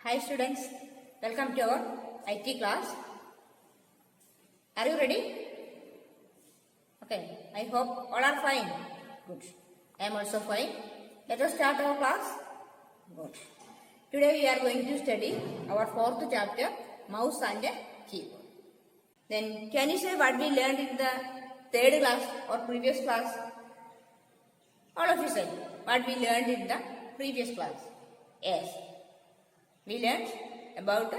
Hi students, welcome to our IT class. Are you ready? Okay, I hope all are fine. Good. I am also fine. Let us start our class. Good. Today we are going to study our fourth chapter, mouse and keyboard. Then can you say what we learned in the third class or previous class? All of you say what we learned in the previous class. Yes. We learned about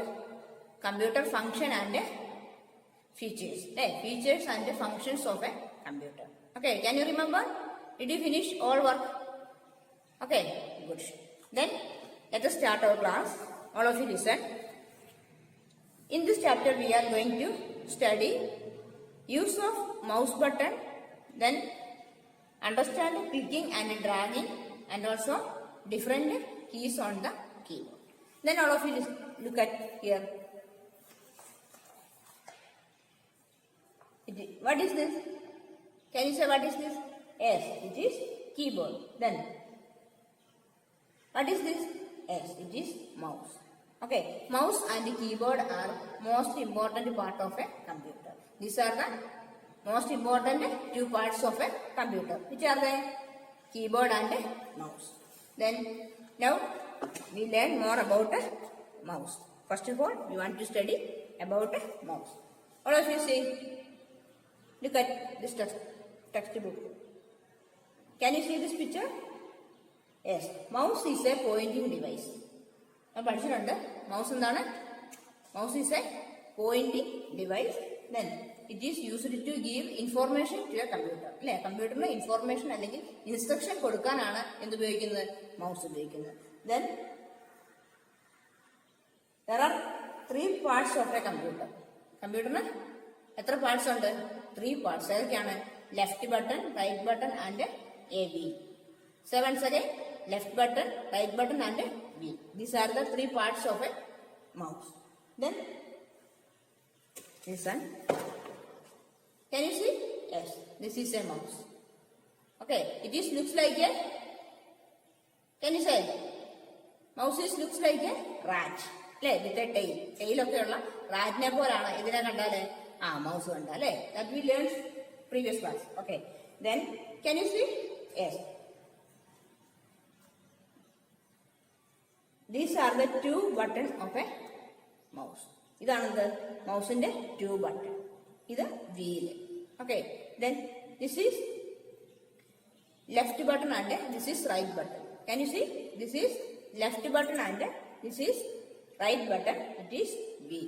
computer function and features. Features and functions of a computer. Okay, can you remember? Did you finish all work? Okay, good. Then let us start our class. All of you listen. In this chapter we are going to study use of mouse button, then understand clicking and dragging, and also different keys on the keyboard. Then all of you look at here. What is this? Can you say what is this? Yes, it is keyboard. Then what is this? Yes, it is mouse. Okay, mouse and keyboard are most important part of a computer. These are the most important two parts of a computer. Which are the keyboard and mouse. Then now we learn more about a mouse. First of all, we want to study about a mouse. All of you see, look at this textbook. Can you see this picture? Yes, mouse is a pointing device. Mouse is a pointing device. Then it is used to give information to a computer. Computer information അല്ലെങ്കിൽ instruction കൊടുക്കാനാണ് എന്ത് ഉപയോഗിക്കുന്നത്? Mouse ഉപയോഗിക്കുന്നത്. Then there are three parts of a computer. Computer എത്ര parts ഉണ്ട്? Three parts. ഏതൊക്കെയാണ്? Left button, right button and a wheel. Say once again, left button, right button and wheel. These are the three parts of a mouse. Then this one. Can you see? Yes, this is a mouse. Okay, it is looks like a. Can you say? Mouse is looks like a rat. With a tail. Tail ഒക്കെ ഉള്ള റാറ്റിനെ പോലാണ് ഇതിനെ കണ്ടാലേ mouse കണ്ടാലേ. That we learned previous class. Okay. Then can you see? Yes. These are the two buttons of a mouse. ഇതാണ് എന്ത്? മൗസിന്റെ two button. ഇത് wheel. Okay. Then this is left button and this is right button. Can you see? This is left button and this is right button. It is wheel.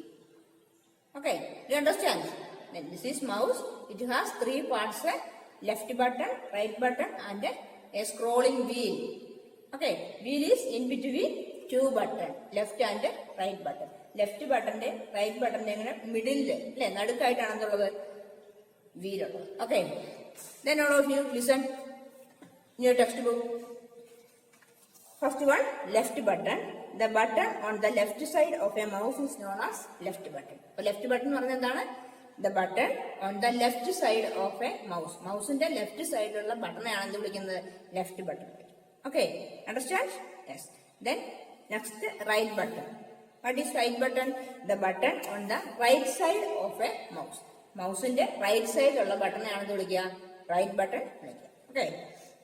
Okay. Do you understand? Then this is mouse. It has three parts: left button, right button, and a scrolling wheel. Okay. Wheel is in between two button, left and right button. Left button, right button, middle, nadukkayittana enduള്ളത് wheel. Okay. Then all of you listen. New textbook. First one, left button. The button on the left side of a mouse is known as left button. So left button പറഞ്ഞാൽ എന്താണ്? The button on the left side of a mouse. Mouseന്റെ left side ഉള്ള ബട്ടണെയാണ് എന്ത് വിളിക്കുന്നത്? Left button. Okay, understand? Yes. Then next, right button. What is right button? The button on the right side of a mouse. Mouseന്റെ right side ഉള്ള ബട്ടണെയാണ് എന്ത് വിളിക്കുക? Right button വിളിക്കുക. Okay.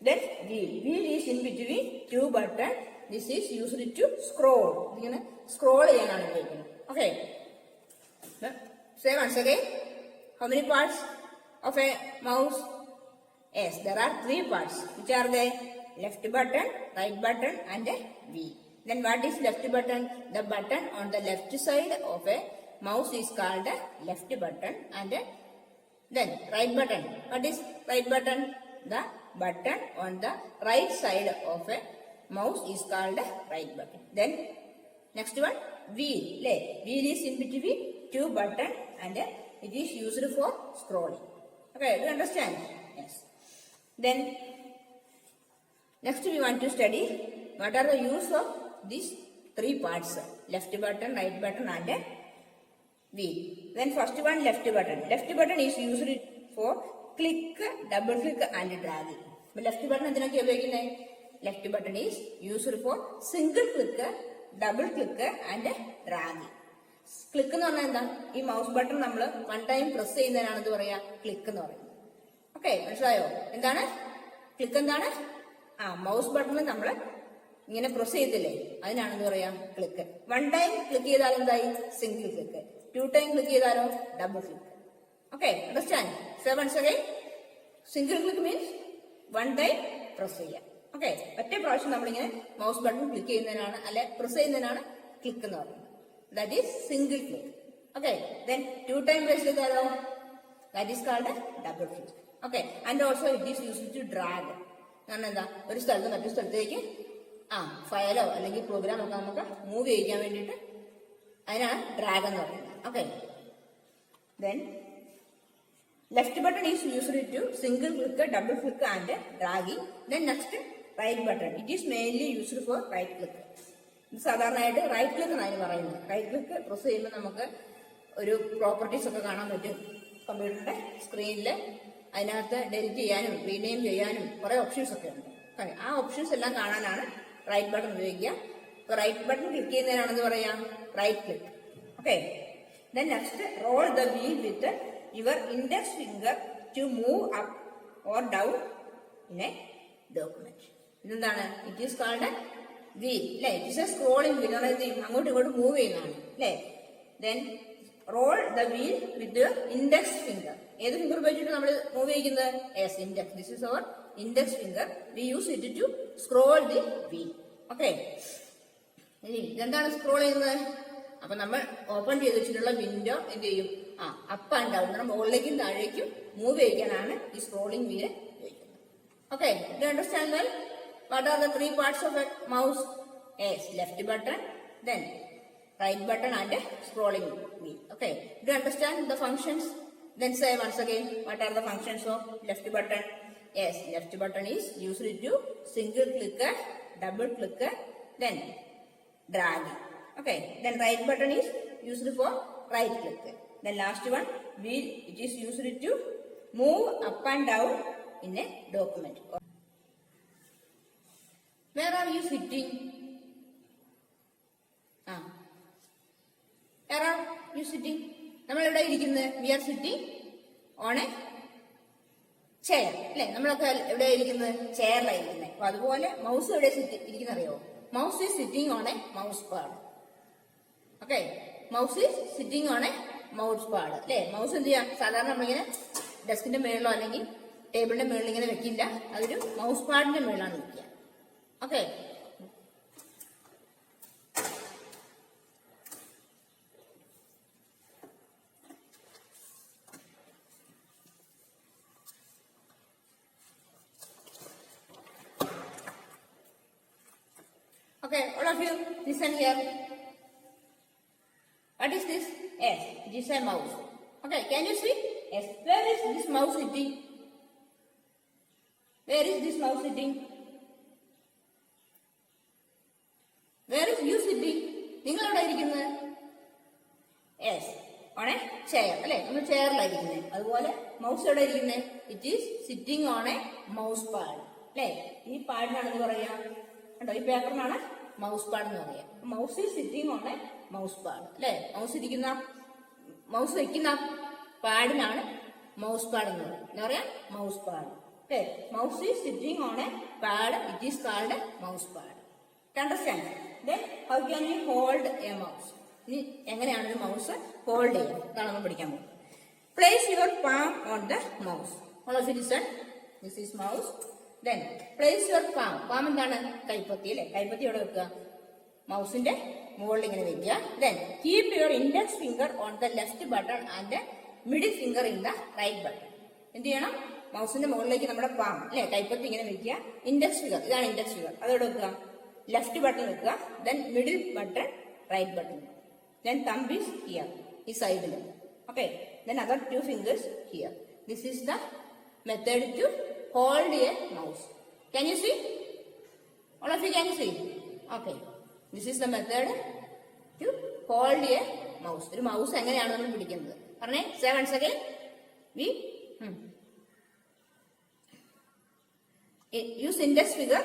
Then wheel. Wheel is in between two buttons. This is used to scroll. ഇങ്ങനെ scroll ചെയ്യാനാണ് ഉപയോഗിക്കുന്നത്. Okay. Say once again. How many parts of a mouse? Yes, there are three parts. Which are they? Left button, right button, and a wheel. Then what is left button? The button on the left side of a mouse is called a left button, and then right button. What is right button? The button on the right side of a mouse is called a right button. Then next one, wheel. Wheel is in between two buttons and it is used for scrolling. Okay, do you understand? Yes. Then next we want to study what are the use of these three parts: left button, right button, and wheel. Then first one, left button. Left button is used for click, double click, and dragging. Left button എന്തിനൊക്കെ ഉപയോഗിക്കുന്നത്? Left button is used for single click, double click and drag. Click എന്ന് പറഞ്ഞാൽ എന്താ? ഈ mouse button നമ്മൾ one time press ചെയ്യുന്നതിനാണ് ഇത് പറയാ ക്ലിക്ക് എന്ന് പറയുന്നത്. ഓക്കെ, മനസ്സിലായോ? എന്താണ് ക്ലിക്ക്? എന്താണ്? മൗസ് ബട്ടണിൽ നമ്മൾ ഇങ്ങനെ പ്രസ് ചെയ്തില്ലേ, അതിനാണ് എന്ത് പറയാ ക്ലിക്ക്. വൺ ടൈം ക്ലിക്ക് ചെയ്താൽ എന്തായി? Single click. Two time click ചെയ്താലോ double click. Okay, understand? So once again, single click means one time press ചെയ്യാം. ഓക്കെ, ഒറ്റ പ്രാവശ്യം നമ്മളിങ്ങനെ മൗസ് ബട്ടൺ ക്ലിക്ക് ചെയ്യുന്നതിനാണ് അല്ലെ പ്രസ് ചെയ്യുന്നതിനാണ് ക്ലിക്ക് എന്ന് പറയുന്നത്. That is single click. Okay, then two time press ചെയ്താലോ that is called double click. Okay, and also it is used to drag. കാരണം എന്താ? ഒരു സ്ഥലത്ത് മറ്റൊരു സ്ഥലത്തേക്ക് ഫയലോ അല്ലെങ്കിൽ പ്രോഗ്രാം ഒക്കെ നമുക്ക് മൂവ് ചെയ്യിക്കാൻ വേണ്ടിയിട്ട് അതിനാണ് ഡ്രാഗ് എന്ന് പറയുന്നത്. Okay, then left button is used to single click, double click and dragging. Then next right button. It is mainly used for right click. സാധാരണയായിട്ട് റൈറ്റ് ക്ലിക്ക് എന്നാണ് പറയുന്നത്. റൈറ്റ് ക്ലിക്ക് പ്രസ് ചെയ്യുമ്പോൾ നമുക്ക് ഒരു പ്രോപ്പർട്ടീസ് ഒക്കെ കാണാൻ പറ്റും കമ്പ്യൂട്ടറിന്റെ സ്ക്രീനിൽ. അതിനകത്ത് ഡെലിറ്റ് ചെയ്യാനും റീനെയിം ചെയ്യാനും കുറെ ഓപ്ഷൻസ് ഒക്കെ ഉണ്ട്. ആ ഓപ്ഷൻസ് എല്ലാം കാണാനാണ് റൈറ്റ് ബട്ടൺ ഉപയോഗിക്കുക. റൈറ്റ് ബട്ടൺ ക്ലിക്ക് ചെയ്യുന്നതിനാണെന്ന് പറയാം right click. Okay, then next roll the wheel with your index finger to move up or down in a document. ഇതെന്താണ്? ഇറ്റ് ഈസ് കാൾഡ് വീൽ അല്ലെ? It is a scrolling wheel. അങ്ങോട്ടും ഇങ്ങോട്ടും move ചെയ്യുന്നതാണ് അല്ലെ? Then roll the wheel with your index finger. ഏത് finger ഉപയോഗിച്ചിട്ട് നമ്മൾ move ചെയ്യുന്നത്? Yes, index. This is our index finger. We use it to scroll the wheel. Okay, ഇനി ഇതെന്താണ് സ്ക്രോൾ ചെയ്യുന്നത്? അപ്പൊ നമ്മൾ ഓപ്പൺ ചെയ്ത് വെച്ചിട്ടുള്ള വിൻഡോ എന്ത് ചെയ്യും? അപ്പ് ആൻഡ് ഡൗൺ, നമ്മുടെ മുകളിലേക്കും താഴേക്കും മൂവ് ചെയ്യിക്കാനാണ് ഈ സ്ക്രോളിംഗ് വീല് ഉപയോഗിക്കുന്നത്. Okay, do understand well? What are the three parts of a mouse? Yes, left button, then right button and scrolling wheel. Okay, do you understand the functions? Then say once again, what are the functions of left button? Yes, left button is used to single click, double click, then drag. Okay, then right button is used for right click. Then last one, wheel, it is used to move up and down in a document. Where are you sitting? Where are you sitting? നമ്മൾ എവിടെ ഇരിക്കുന്നത്? We are sitting on a chair അല്ലെ? നമ്മളൊക്കെ എവിടെ ഇരിക്കുന്നത്? ചെയറിലായിരിക്കുന്നത്. അപ്പൊ അതുപോലെ mouse എവിടെ ഇരിക്കുന്ന അറിയോ? Mouse is sitting on A mouse pad. Okay, mouse is sitting on A mouse pad അല്ലെ? മൗസ് എന്ത് ചെയ്യാം? സാധാരണ നമ്മളിങ്ങനെ ഡെസ്കിന്റെ മേളിലോ അല്ലെങ്കിൽ ടേബിളിന്റെ മേളിൽ ഇങ്ങനെ വെക്കില്ല. അതൊരു മൗസ് പാഡിന്റെ മേളിലാണ് വെക്കുക. Okay, okay, all of you listen here. What is this? Yes, it is a mouse. Okay, can you see? Yes, where is this mouse sitting? Where is this mouse sitting? Where is you sitting? നിങ്ങൾ എവിടെ ഇരിക്കുന്നത്? Yes, on a chair അല്ലെ? നമ്മൾ ചെയറിലായിരിക്കുന്നത്. അതുപോലെ mouse എവിടെ ഇരിക്കുന്നത്? It is sitting on A mouse pad അല്ലെ? ഈ പാഡിനാണെന്ന് പറയാ കണ്ടോ? ഈ പേപ്പറിനാണ് മൗസ് പാഡ് എന്ന് പറയാം. Mouse is sitting on A mouse pad അല്ലെ? മൗസ് വെക്കുന്ന പാഡിനാണ് മൗസ് പാഡ് എന്ന് പറയുന്നത്. എന്താ പറയാ? Mouse pad. Okay, mouse is sitting on a pad. It is called a mouse pad. Understand? Then how can you hold a mouse? ഇനി എങ്ങനെയാണ് ഒരു mouse hold ചെയ്യുക? അതാണ് നമ്മൾ പഠിക്കാൻ പോകുന്നത്. Place your palm on the mouse. All of you listen. This is mouse. Then place your palm. Palm എന്താണ്? കൈപ്പത്തി അല്ലെ? കൈപ്പത്തി എവിടെ വെക്കുക? മൗസിന്റെ മുകളിൽ ഇങ്ങനെ വെക്കുക. Then keep your index finger on the left button and the middle finger in the right button. എന്ത് ചെയ്യണം? മൗസിന്റെ മുകളിലേക്ക് നമ്മുടെ പാം അല്ലെ? കൈപ്പത്തി ഇങ്ങനെ വെക്കുക. ഇൻഡെക്സ് ഫിംഗർ, ഇതാണ് ഇൻഡെക്സ് ഫിംഗർ, അതോടെ വെക്കുക. ലെഫ്റ്റ് ബട്ടൺ വെക്കുക. Then middle button, right button. Then thumb is here, ഈ സൈഡിൽ. Okay, then other 2 fingers here. This is the method to hold a mouse. Can you see? All of you can you see? Okay, this is the method to hold a mouse. ഒരു mouse എങ്ങനെയാണ് നമ്മൾ പിടിക്കുന്നത് പറഞ്ഞേ? 7 seconds. We use index finger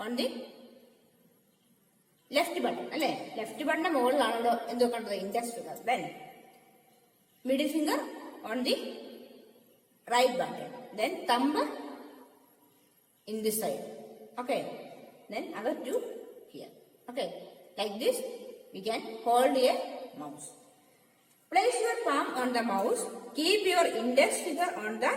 on the left button അല്ലെ, left ബട്ടന്റെ മുകളിലാണല്ലോ എന്തോ കണ്ടത്, index finger. Then middle finger on the right button, then thumb in this side. Okay, then other two here. Okay, like this we can hold a mouse. Place your palm on the mouse, keep your index finger on the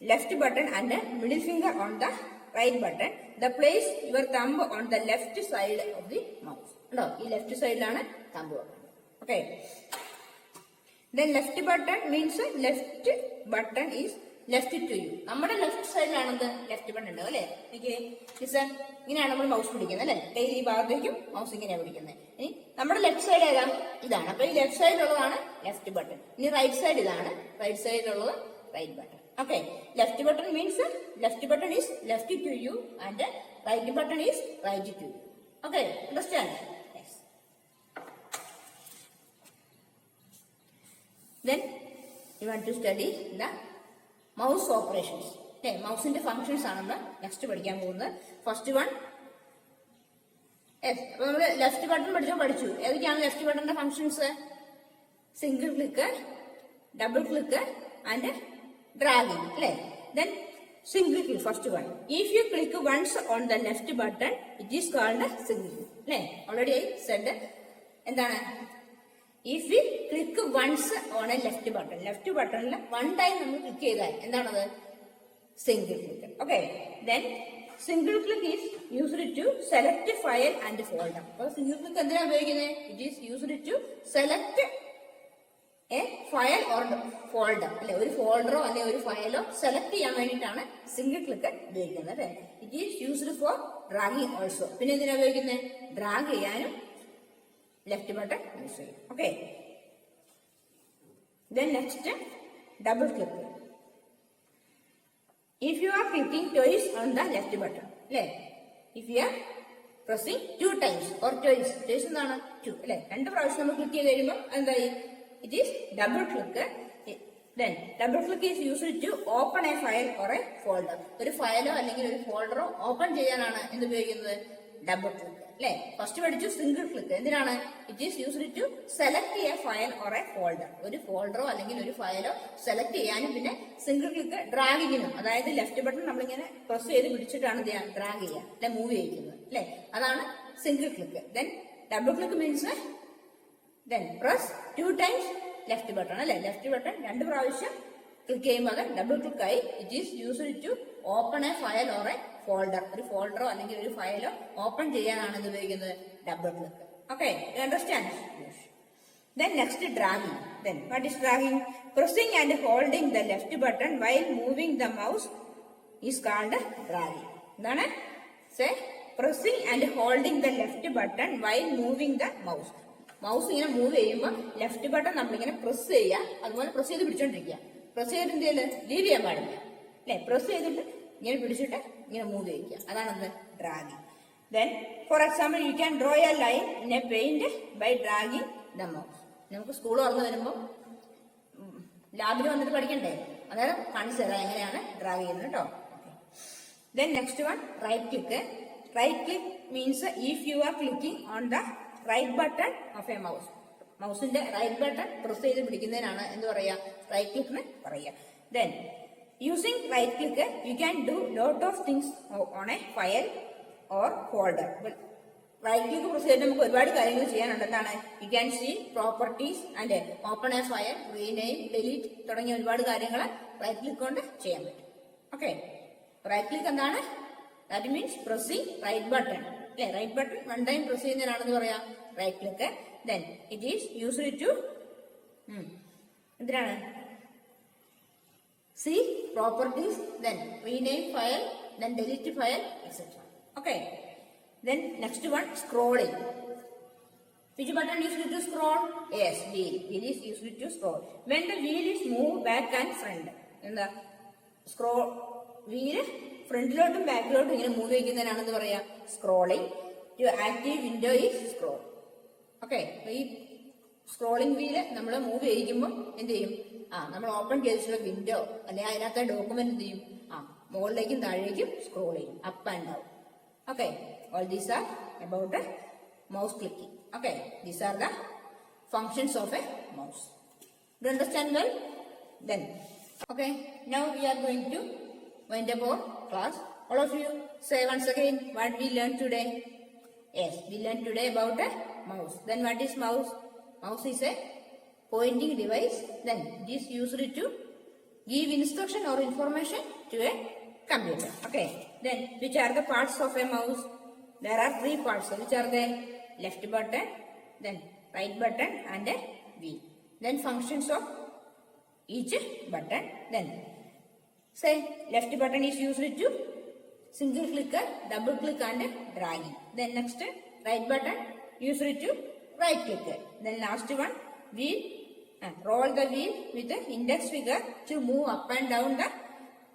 left button and the middle finger on the right button. The place your thumb on the left side of the mouse. No, ഈ left side ലാണ് thumb വെക്കുന്നത്. Okay, then left button means left button is left to you. നമ്മുടെ left സൈഡിലാണത് left button ഉണ്ടാവും അല്ലെ. എനിക്ക് listen, ഇങ്ങനെയാണ് നമ്മൾ മൗസ് പിടിക്കുന്നത് അല്ലെ, ഡെയിലി ഈ ഭാഗത്തേക്കും മൗസ് ഇങ്ങനെയാണ് പിടിക്കുന്നത്. ഇനി നമ്മുടെ ലെഫ്റ്റ് സൈഡ് ഏതാ, ഇതാണ്. അപ്പൊ ഈ ലെഫ്റ്റ് സൈഡിലുള്ളതാണ് ലെഫ്റ്റ് ബട്ടൺ. ഇനി റൈറ്റ് സൈഡ് ഇതാണ്, റൈറ്റ് സൈഡിലുള്ളത് right button. Okay, left button means left button is left to you and right button is right to you. Okay, understand? Yes. Then you want to study the mouse operations. അല്ലെ, മൗസിന്റെ functions ആണ് നമ്മൾ next പഠിക്കാൻ പോകുന്നത്. First one, അപ്പൊ നമ്മള് left button പഠിച്ചു. ഏതൊക്കെയാണ് ലെഫ്റ്റ് ബട്ടന്റെ functions? Single click, double click and dragging അല്ലെ. Then single click, first one. If you click once on the left button it is called single click അല്ലെ. Already I said എന്താണ്, if we click once on a left button, left buttonൽ one time നമ്മൾ click ചെയ്താൽ എന്താണത്, single click. Okay, then single click is used to select file and folder. അപ്പോൾ single click എന്തിനാണ് ഉപയോഗിക്കുന്നത്? it is used to select a file or folder അല്ലെ, ഒരു ഫോൾഡറോ അല്ലെ ഒരു ഫയലോ സെലക്ട് ചെയ്യാൻ വേണ്ടിയിട്ടാണ് സിംഗിൾ ക്ലിക്ക് ഉപയോഗിക്കുന്നത് അല്ലെ. it is used for dragging also. പിന്നെ എന്തിനാണ് ഉപയോഗിക്കുന്നത്? ഡ്രാഗ് ചെയ്യാനും ലെഫ്റ്റ് ബട്ടൺ യൂസ് ചെയ്യും. Okay, then next double click. If you are clicking twice on the left button അല്ലെ, if you are pressing 2 times or twice, twice എന്താണ് 2 അല്ലെ, 2 പ്രാവശ്യം നമ്മൾ ക്ലിക്ക് ചെയ്ത് കഴിയുമ്പോൾ എന്തായി, it is double click. Then double click is used to open a file or a folder. ഒരു ഫയലോ അല്ലെങ്കിൽ ഒരു ഫോൾഡറോ ഓപ്പൺ ചെയ്യാനാണ് എന്ത് ഉപയോഗിക്കുന്നത്, ഡബിൾ ക്ലിക്ക് അല്ലെ. ഫസ്റ്റ് പഠിച്ചു സിംഗിൾ ക്ലിക്ക്, എന്തിനാണ്? It is used to select a file or a folder. ഒരു ഫോൾഡറോ അല്ലെങ്കിൽ ഒരു ഫയലോ സെലക്ട് ചെയ്യാനും. പിന്നെ സിംഗിൾ ക്ലിക്ക് ഡ്രാഗിങ്ങിനും, അതായത് ലെഫ്റ്റ് ബട്ടൺ നമ്മളിങ്ങനെ പ്രസ് ചെയ്ത് പിടിച്ചിട്ടാണ് ഡ്രാഗ് ചെയ്യുക അല്ലെ, മൂവ് ചെയ്യിക്കുന്നത് അല്ലെ, അതാണ് single click. Then double click means then press 2 times left button അല്ലെ, ലെഫ്റ്റ് ബട്ടൺ 2 പ്രാവശ്യം ക്ലിക്ക് ചെയ്യുമ്പോൾ അത് ഡബിൾ ക്ലിക്ക് ആയി. It is used to open a file or a folder. ഒരു ഫോൾഡറോ അല്ലെങ്കിൽ ഒരു ഫയലോ ഓപ്പൺ ചെയ്യാനാണ് ഇത് ഉപയോഗിക്കുന്നത്, double click. Okay, you understand? Then next dragging. Then what is dragging? Pressing and holding the left button while moving the mouse is called dragging. എന്താണ്? Say pressing and holding the left button while moving the mouse. Mouse ഇങ്ങനെ move ചെയ്യുമ്പോൾ left button നമ്മളിങ്ങനെ press ചെയ്യുക, അതുപോലെ press ചെയ്ത് പിടിച്ചോണ്ടിരിക്കുക. Press ചെയ്തിട്ട് എന്ത് ചെയ്യല്, ലീവ് ചെയ്യാൻ പാടില്ല അല്ലെ. പ്രസ് ചെയ്തിട്ട് ഇങ്ങനെ പിടിച്ചിട്ട് ഇങ്ങനെ മൂവ് ചെയ്യിക്കുക, അതാണെന്ത്, dragging. Then for example you can draw a line in a paint by dragging the mouse. നമുക്ക് സ്കൂൾ തുറന്നു വരുമ്പോൾ ലാബിൽ വന്നിട്ട് പഠിക്കണ്ടേ, അന്നേരം കാണിച്ചു തരാം എങ്ങനെയാണ് ഡ്രാഗ് ചെയ്യുന്നത് കേട്ടോ. Then next one, right click. Right click means if you are clicking on the right button of a mouse. മൗസിന്റെ റൈറ്റ് ബട്ടൺ പ്രസ് ചെയ്ത് പിടിക്കുന്നതിനാണ് എന്ത് പറയാ, റൈറ്റ് ക്ലിക്ക് പറയാ. Then using right click you can do lot of things on a file or folder. Right click press ചെയ്തിട്ട് നമുക്ക് ഒരുപാട് കാര്യങ്ങൾ ചെയ്യാനുണ്ട്. എന്താണ്, you can see properties and open a file, rename, delete തുടങ്ങിയ ഒരുപാട് കാര്യങ്ങൾ റൈറ്റ് ക്ലിക്ക് കൊണ്ട് ചെയ്യാൻ പറ്റും. ഓക്കെ, റൈറ്റ് ക്ലിക്ക് എന്താണ്, that means pressing right button അല്ലെ. റൈറ്റ് ബട്ടൺ 1 time പ്രസ് ചെയ്യുന്നതിനാണെന്ന് പറയാ right click. Then it is used to എന്തിനാണ്, see properties, then rename file, then delete file, etc. Okay, then next one, scrolling. Which button is used to scroll? Yes, wheel. Wheel is used to scroll. When the wheel is moved back and front, in the scroll wheel ഫ്രണ്ടിലോട്ടും ബാക്കിലോട്ടും ഇങ്ങനെ move ചെയ്യുന്നതിനാണെന്ന് പറയാ scrolling. To active window is scroll. Okay, ഈ scrolling wheel നമ്മൾ move ചെയ്യിക്കുമ്പോൾ എന്ത് ചെയ്യും, നമ്മൾ ഓപ്പൺ ചെയ്തിട്ടുള്ള വിൻഡോ അല്ലെങ്കിൽ അതിനകത്തെ ഡോക്യുമെന്റ് എന്ത് ചെയ്യും, മുകളിലേക്കും താഴേക്കും സ്ക്രോൾ ചെയ്യും, up and down. Okay, all these are about mouse clicking. Okay, these are the functions of a mouse. Do you understand well? Then, okay, now we are going to wind up our class. All of you say once again what we learned today. Yes, we learned today about a mouse. Then what is mouse? Mouse is a pointing device. Then it is used to give instruction or information to a computer. Okay. Then which are the parts of a mouse? There are three parts. Which are the left button, then right button and a wheel. Then functions of each button. Then say left button is used to single clicker, double click and dragging. Then next right button used to right clicker. Then last one wheel, roll the wheel with the index finger to move up and down the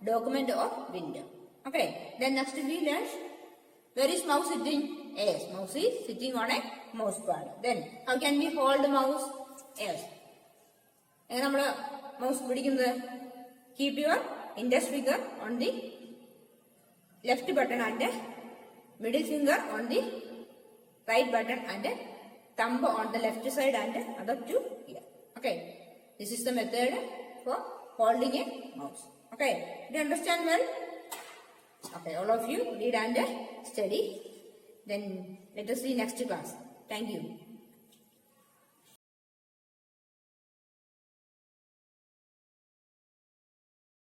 document or window. Okay. Then next we learn where is mouse sitting? Yes, mouse is sitting on a mouse pad. Then how can we hold the mouse? Yes. Mouse keep your index finger on the left button and middle finger on the right button and thumb on the left side and other two here. Okay. This is the method for holding a mouse. Okay. Do you understand well? Okay. All of you read and study. Then let us see next class. Thank you.